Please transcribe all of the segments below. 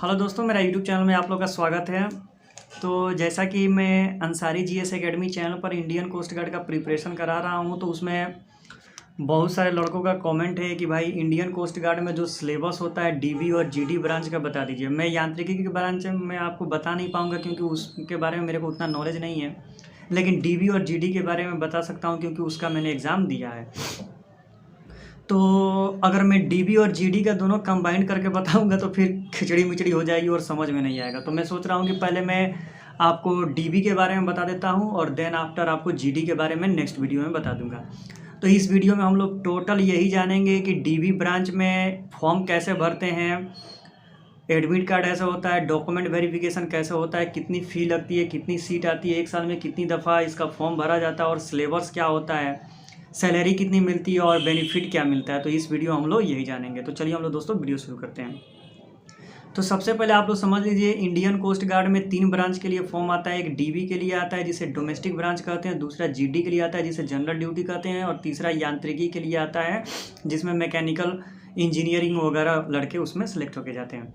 Hello दोस्तों, मेरा YouTube channel में आप लोग का स्वागत है। तो जैसा कि मैं अंसारी जीएस एकेडमी चैनल पर इंडियन कोस्ट गार्ड का प्रिपरेशन करा रहा हूं, तो उसमें बहुत सारे लड़कों का कमेंट है कि भाई इंडियन कोस्ट गार्ड में जो सिलेबस होता है डीबी और जीडी ब्रांच का बता दीजिए। मैं यांत्रिकी के ब्रांच में आपको बता नहीं पाऊँगा क्योंकि उसके बारे में मेरे को उतना नॉलेज नहीं है, लेकिन डीबी और जीडी के बारे में बता सकता हूँ क्योंकि उसका मैंने एग्ज़ाम दिया है। तो अगर मैं डीबी और जीडी का दोनों कंबाइन करके बताऊंगा तो फिर खिचड़ी मिचड़ी हो जाएगी और समझ में नहीं आएगा। तो मैं सोच रहा हूँ कि पहले मैं आपको डीबी के बारे में बता देता हूँ और देन आफ्टर आपको जीडी के बारे में नेक्स्ट वीडियो में बता दूंगा। तो इस वीडियो में हम लोग टोटल यही जानेंगे कि डीबी ब्रांच में फॉर्म कैसे भरते हैं, एडमिट कार्ड ऐसा होता है, डॉक्यूमेंट वेरिफिकेशन कैसे होता है, कितनी फ़ी लगती है, कितनी सीट आती है, एक साल में कितनी दफ़ा इसका फॉर्म भरा जाता है और सिलेबस क्या होता है, सैलरी कितनी मिलती है और बेनिफिट क्या मिलता है। तो इस वीडियो हम लोग यही जानेंगे। तो चलिए हम लोग दोस्तों वीडियो शुरू करते हैं। तो सबसे पहले आप लोग समझ लीजिए, इंडियन कोस्ट गार्ड में 3 ब्रांच के लिए फॉर्म आता है। एक डीबी के लिए आता है जिसे डोमेस्टिक ब्रांच कहते हैं, दूसरा जीडी के लिए आता है जिसे जनरल ड्यूटी कहते हैं, और तीसरा यांत्रिकी के लिए आता है जिसमें मैकेनिकल इंजीनियरिंग वगैरह लड़के उसमें सेलेक्ट होके जाते हैं।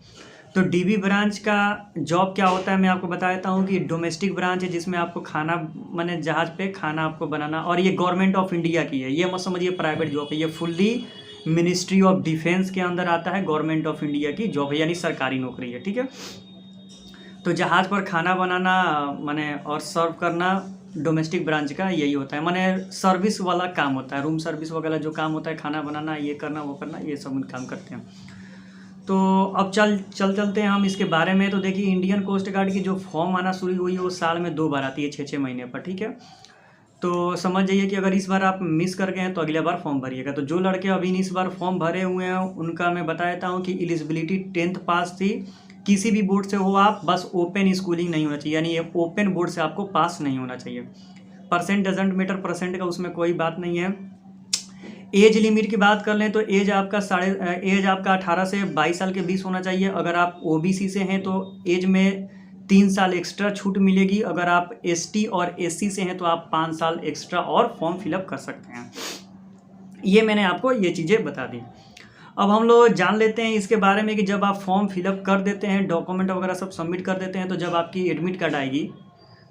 तो डीबी ब्रांच का जॉब क्या होता है मैं आपको बता देता हूँ कि डोमेस्टिक ब्रांच है जिसमें आपको खाना माने जहाज़ पे खाना आपको बनाना, और ये गवर्नमेंट ऑफ इंडिया की है, ये मत समझिए प्राइवेट जॉब है, ये फुल्ली मिनिस्ट्री ऑफ डिफेंस के अंदर आता है, गवर्नमेंट ऑफ इंडिया की जॉब है, यानी सरकारी नौकरी है। ठीक है, तो जहाज़ पर खाना बनाना माने और सर्व करना डोमेस्टिक ब्रांच का यही होता है, माने सर्विस वाला काम होता है, रूम सर्विस वगैरह जो काम होता है, खाना बनाना, ये करना वो करना, ये सब काम करते हैं। तो अब चलते हैं हम इसके बारे में। तो देखिए, इंडियन कोस्ट गार्ड की जो फॉर्म आना शुरू हुई है वो साल में 2 बार आती है, 6-6 महीने पर। ठीक है, तो समझ जाइए कि अगर इस बार आप मिस कर गए हैं तो अगले बार फॉर्म भरिएगा। तो जो लड़के अभी इस बार फॉर्म भरे हुए हैं उनका मैं बता देता हूँ कि एलिजिबिलिटी 10th पास थी, किसी भी बोर्ड से हो आप, बस ओपन स्कूलिंग नहीं होना चाहिए, यानी ये ओपन बोर्ड से आपको पास नहीं होना चाहिए। परसेंट डजेंट मैटर, परसेंट का उसमें कोई बात नहीं है। एज लिमिट की बात कर लें तो एज आपका 18 से 22 साल के बीच होना चाहिए। अगर आप ओबीसी से हैं तो एज में 3 साल एक्स्ट्रा छूट मिलेगी। अगर आप एसटी और एससी से हैं तो आप 5 साल एक्स्ट्रा और फॉर्म फिलअप कर सकते हैं। ये मैंने आपको ये चीज़ें बता दी। अब हम लोग जान लेते हैं इसके बारे में कि जब आप फॉर्म फिलअप कर देते हैं, डॉक्यूमेंट वगैरह सब सबमिट कर देते हैं, तो जब आपकी एडमिट कार्ड आएगी,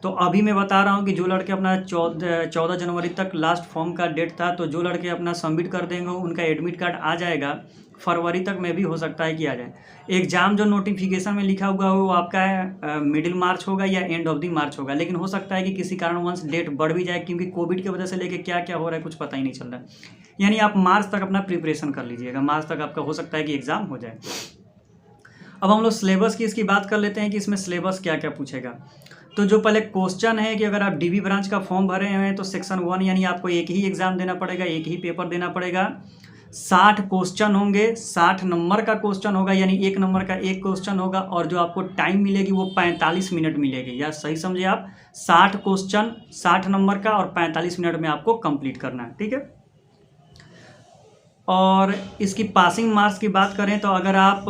तो अभी मैं बता रहा हूँ कि जो लड़के अपना 14 जनवरी तक लास्ट फॉर्म का डेट था, तो जो लड़के अपना सबमिट कर देंगे उनका एडमिट कार्ड आ जाएगा। फरवरी तक में भी हो सकता है कि आ जाए। एग्ज़ाम जो नोटिफिकेशन में लिखा हुआ है वो आपका है मिडिल मार्च होगा या एंड ऑफ द मार्च होगा, लेकिन हो सकता है कि किसी कारणवश डेट बढ़ भी जाए, क्योंकि कोविड की वजह से लेके क्या क्या हो रहा है कुछ पता ही नहीं चल रहा है। यानी आप मार्च तक अपना प्रिपरेशन कर लीजिएगा, मार्च तक आपका हो सकता है कि एग्ज़ाम हो जाए। अब हम लोग सिलेबस की इसकी बात कर लेते हैं कि इसमें सिलेबस क्या क्या पूछेगा। तो जो पहले क्वेश्चन है कि अगर आप डीबी ब्रांच का फॉर्म भरे हैं तो सेक्शन 1 यानी आपको एक ही एग्ज़ाम देना पड़ेगा, एक ही पेपर देना पड़ेगा। 60 क्वेश्चन होंगे, 60 नंबर का क्वेश्चन होगा, यानी 1 नंबर का 1 क्वेश्चन होगा, और जो आपको टाइम मिलेगी वो 45 मिनट मिलेगी। या सही समझे आप, 60 क्वेश्चन 60 नंबर का और 45 मिनट में आपको कंप्लीट करना है। ठीक है, और इसकी पासिंग मार्क्स की बात करें तो अगर आप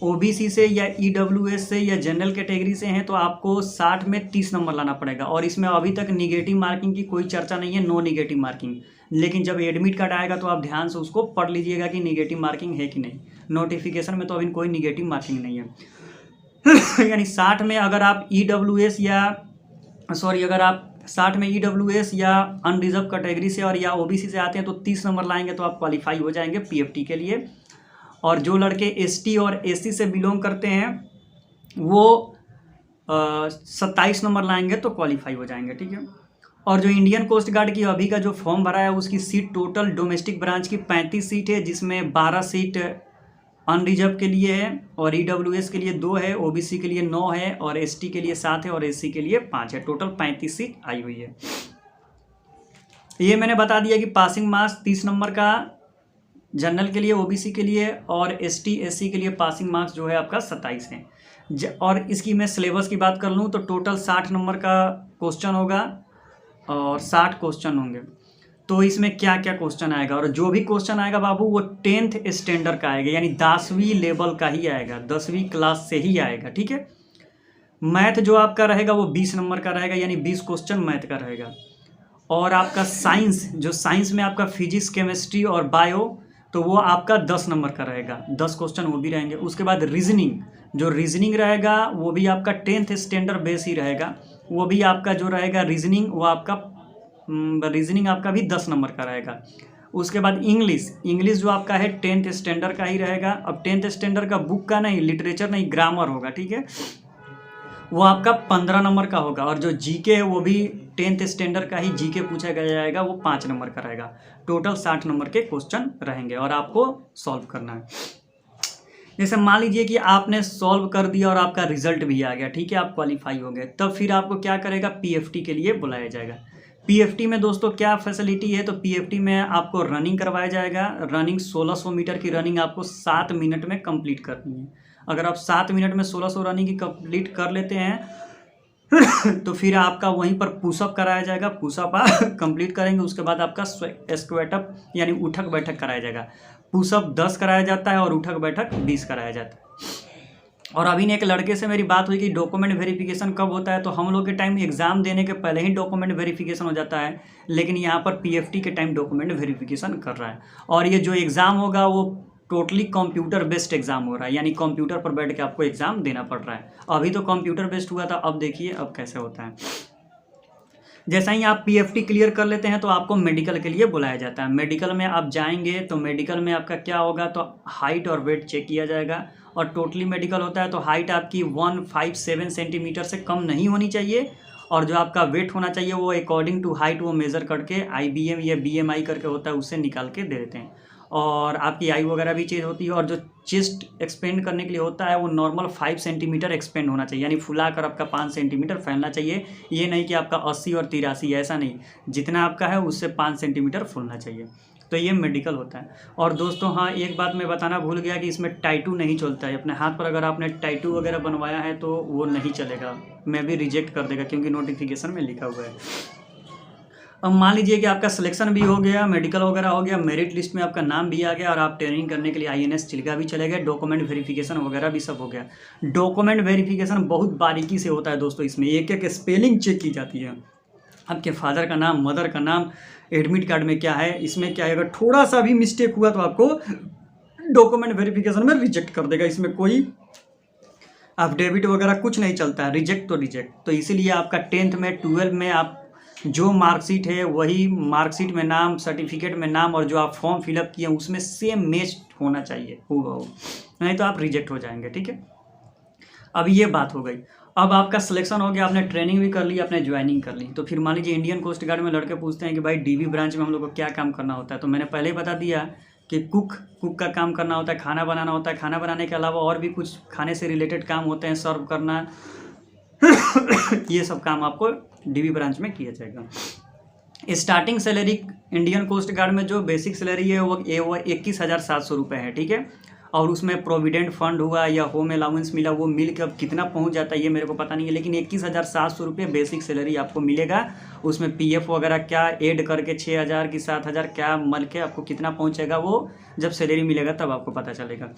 ओबीसी से या ईडब्ल्यूएस से या जनरल कैटेगरी से हैं तो आपको 60 में 30 नंबर लाना पड़ेगा। और इसमें अभी तक निगेटिव मार्किंग की कोई चर्चा नहीं है, नो निगेटिव मार्किंग। लेकिन जब एडमिट कार्ड आएगा तो आप ध्यान से उसको पढ़ लीजिएगा कि निगेटिव मार्किंग है कि नहीं। नोटिफिकेशन में तो अभी कोई निगेटिव मार्किंग नहीं है। यानी 60 में अगर आप अगर आप 60 में ईडब्ल्यूएस या अनरिजर्व कैटेगरी से और या ओबीसी से आते हैं तो 30 नंबर लाएंगे तो आप क्वालिफाई हो जाएंगे पीएफटी के लिए। और जो लड़के एसटी और एससी से बिलोंग करते हैं वो 27 नंबर लाएंगे तो क्वालिफाई हो जाएंगे। ठीक है, और जो इंडियन कोस्ट गार्ड की अभी का जो फॉर्म भरा है उसकी सीट टोटल डोमेस्टिक ब्रांच की 35 सीट है, जिसमें 12 सीट अनरिजर्व के लिए है और ईडब्ल्यूएस के लिए 2 है, ओबीसी के लिए 9 है और एसटी के लिए 7 है और एससी के लिए 5 है। टोटल 35 सीट आई हुई है। ये मैंने बता दिया कि पासिंग मार्क्स 30 नंबर का जनरल के लिए, ओबीसी के लिए और एसटी एससी के लिए पासिंग मार्क्स जो है आपका 27 है। और इसकी मैं सिलेबस की बात कर लूँ तो टोटल 60 नंबर का क्वेश्चन होगा और 60 क्वेश्चन होंगे। तो इसमें क्या क्या क्वेश्चन आएगा, और जो भी क्वेश्चन आएगा बाबू वो 10th स्टैंडर्ड का आएगा, यानी 10वीं लेवल का ही आएगा, 10वीं क्लास से ही आएगा। ठीक है, मैथ जो आपका रहेगा वो 20 नंबर का रहेगा, यानी 20 क्वेश्चन मैथ का रहेगा। और आपका साइंस, जो साइंस में आपका फिजिक्स केमिस्ट्री और बायो, तो वो आपका 10 नंबर का रहेगा, 10 क्वेश्चन वो भी रहेंगे। उसके बाद रीजनिंग, जो रीजनिंग रहेगा वो भी आपका 10th स्टैंडर्ड बेस ही रहेगा, वो भी आपका जो रहेगा रीजनिंग वो आपका रीजनिंग आपका भी 10 नंबर का रहेगा। उसके बाद इंग्लिश, इंग्लिश जो आपका है 10th स्टैंडर्ड का ही रहेगा। अब 10th स्टैंडर्ड का बुक का नहीं, लिटरेचर नहीं, ग्रामर होगा, ठीक है, वो आपका 15 नंबर का होगा। और जो जीके है वो भी 10th स्टैंडर्ड का ही जीके पूछा गया जाएगा, वो 5 नंबर का रहेगा। टोटल 60 नंबर के क्वेश्चन रहेंगे और आपको सॉल्व करना है। जैसे मान लीजिए कि आपने सॉल्व कर दिया और आपका रिजल्ट भी आ गया, ठीक है, आप क्वालिफाई हो गए, तब फिर आपको क्या करेगा, पीएफटी के लिए बुलाया जाएगा। पीएफटी में दोस्तों क्या फैसिलिटी है, तो पीएफटी में आपको रनिंग करवाया जाएगा। रनिंग 1600 मीटर की रनिंग आपको 7 मिनट में कंप्लीट करनी है। अगर आप 7 मिनट में 1600 रनिंग की कंप्लीट कर लेते हैं तो फिर आपका वहीं पर पुशअप कराया जाएगा। पुशअप आप कंप्लीट करेंगे, उसके बाद आपका स्क्वेटअप यानी उठक बैठक कराया जाएगा। पुशअप 10 कराया जाता है और उठक बैठक 20 कराया जाता है। और अभी ने एक लड़के से मेरी बात हुई कि डॉक्यूमेंट वेरिफिकेशन कब होता है, तो हम लोग के टाइम एग्जाम देने के पहले ही डॉक्यूमेंट वेरिफिकेशन हो जाता है, लेकिन यहाँ पर पीएफटी के टाइम डॉक्यूमेंट वेरिफिकेशन कर रहा है। और ये जो एग्ज़ाम होगा वो टोटली कंप्यूटर बेस्ड एग्जाम हो रहा है, यानी कंप्यूटर पर बैठ के आपको एग्जाम देना पड़ रहा है। अभी तो कंप्यूटर बेस्ड हुआ था, अब देखिए अब कैसे होता है। जैसा ही आप पीएफटी क्लियर कर लेते हैं तो आपको मेडिकल के लिए बुलाया जाता है। मेडिकल में आप जाएंगे तो मेडिकल में आपका क्या होगा, तो हाइट और वेट चेक किया जाएगा। और टोटली मेडिकल होता है तो हाइट आपकी 157 सेंटीमीटर से कम नहीं होनी चाहिए, और जो आपका वेट होना चाहिए वो अकॉर्डिंग टू हाइट वो मेज़र करके IBM या BMI करके होता है, उससे निकाल के दे देते हैं। और आपकी आई वगैरह भी चेंज होती है। और जो चेस्ट एक्सपेंड करने के लिए होता है वो नॉर्मल 5 सेंटीमीटर एक्सपेंड होना चाहिए, यानी फुला कर आपका 5 सेंटीमीटर फैलना चाहिए। ये नहीं कि आपका 80 और 83, ऐसा नहीं, जितना आपका है उससे 5 सेंटीमीटर फूलना चाहिए। तो ये मेडिकल होता है। और दोस्तों हाँ, एक बात मैं बताना भूल गया कि इसमें टैटू नहीं चलता है। अपने हाथ पर अगर आपने टैटू वगैरह बनवाया है तो वो नहीं चलेगा, मैं भी रिजेक्ट कर देगा, क्योंकि नोटिफिकेशन में लिखा हुआ है। अब मान लीजिए कि आपका सिलेक्शन भी हो गया, मेडिकल वगैरह हो गया, मेरिट लिस्ट में आपका नाम भी आ गया, और आप ट्रेनिंग करने के लिए INS चिल्का भी चले गए, डॉक्यूमेंट वेरिफिकेशन वगैरह भी सब हो गया। डॉक्यूमेंट वेरिफिकेशन बहुत बारीकी से होता है दोस्तों, इसमें एक एक स्पेलिंग चेक की जाती है। आपके फादर का नाम, मदर का नाम, एडमिट कार्ड में क्या है, इसमें क्या है, अगर थोड़ा सा भी मिस्टेक हुआ तो आपको डॉक्यूमेंट वेरिफिकेशन में रिजेक्ट कर देगा। इसमें कोई अफिडेविट वगैरह कुछ नहीं चलता है, रिजेक्ट तो रिजेक्ट। तो इसीलिए आपका 10th में 12 में आप जो मार्कशीट है वही मार्कशीट में नाम, सर्टिफिकेट में नाम, और जो आप फॉर्म फिलअप किए उसमें सेम मैच होना चाहिए, होगा, नहीं तो आप रिजेक्ट हो जाएंगे, ठीक है। अब ये बात हो गई। अब आपका सिलेक्शन हो गया, आपने ट्रेनिंग भी कर ली, आपने ज्वाइनिंग कर ली, तो फिर मान लीजिए इंडियन कोस्ट गार्ड में लड़के पूछते हैं कि भाई DB ब्रांच में हम लोग को क्या काम करना होता है। तो मैंने पहले ही बता दिया कि कुक का काम करना होता है, खाना बनाना होता है। खाना बनाने के अलावा और भी कुछ खाने से रिलेटेड काम होते हैं, सर्व करना ये सब काम आपको DB ब्रांच में किया जाएगा। Starting salary Indian coast guard में जो बेसिक सैलरी है वो 21,700 रुपये है, ठीक है। और उसमें प्रोविडेंट फंड हुआ या होम अलाउंस मिला, वो मिल के अब कितना पहुंच जाता है ये मेरे को पता नहीं है, लेकिन 21,700 रुपये बेसिक सैलरी आपको मिलेगा। उसमें PF वगैरह क्या ऐड करके 6,000 की 7,000 क्या मल के आपको कितना पहुंचेगा, वो जब सैलरी मिलेगा तब आपको पता चलेगा।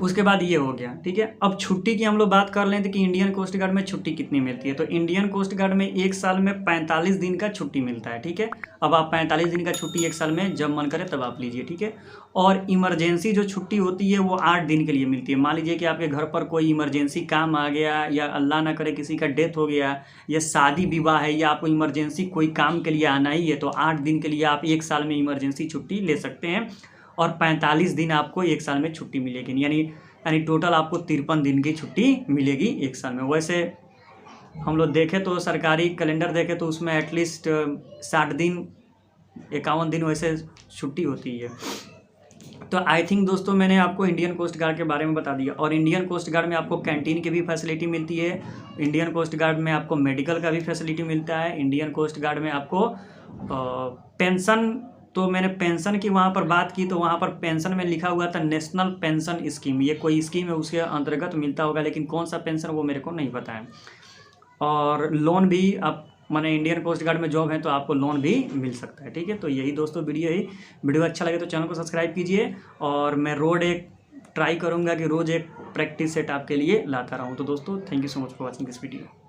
उसके बाद ये हो गया, ठीक है। अब छुट्टी की हम लोग बात कर लें तो कि इंडियन कोस्ट गार्ड में छुट्टी कितनी मिलती है। तो इंडियन कोस्ट गार्ड में एक साल में 45 दिन का छुट्टी मिलता है, ठीक है। अब आप 45 दिन का छुट्टी एक साल में जब मन करे तब आप लीजिए, ठीक है। और इमरजेंसी जो छुट्टी होती है वो 8 दिन के लिए मिलती है। मान लीजिए कि आपके घर पर कोई इमरजेंसी काम आ गया, या अल्लाह ना करे किसी का डेथ हो गया, या शादी विवाह है, या आपको इमरजेंसी कोई काम के लिए आना ही है, तो 8 दिन के लिए आप एक साल में इमरजेंसी छुट्टी ले सकते हैं। और 45 दिन आपको एक साल में छुट्टी मिलेगी, यानी टोटल आपको 53 दिन की छुट्टी मिलेगी एक साल में। वैसे हम लोग देखें तो सरकारी कैलेंडर देखें तो उसमें एटलीस्ट 60 दिन 51 दिन वैसे छुट्टी होती है। तो आई थिंक दोस्तों मैंने आपको इंडियन कोस्ट गार्ड के बारे में बता दिया। और इंडियन कोस्ट गार्ड में आपको कैंटीन की भी फैसिलिटी मिलती है, इंडियन कोस्ट गार्ड में आपको मेडिकल का भी फैसिलिटी मिलता है, इंडियन कोस्ट गार्ड में आपको पेंशन, तो मैंने पेंशन की वहाँ पर बात की तो वहाँ पर पेंशन में लिखा हुआ था नेशनल पेंशन स्कीम, ये कोई स्कीम है उसके अंतर्गत मिलता होगा, लेकिन कौन सा पेंशन वो मेरे को नहीं पता है। और लोन भी आप माने इंडियन कोस्ट गार्ड में जॉब है तो आपको लोन भी मिल सकता है, ठीक है। तो यही दोस्तों वीडियो अच्छा लगे तो चैनल को सब्सक्राइब कीजिए। और मैं एक ट्राई करूँगा कि रोज़ एक प्रैक्टिस सेट आपके लिए लाता रहूँ। तो दोस्तों thank you so much for watching this video.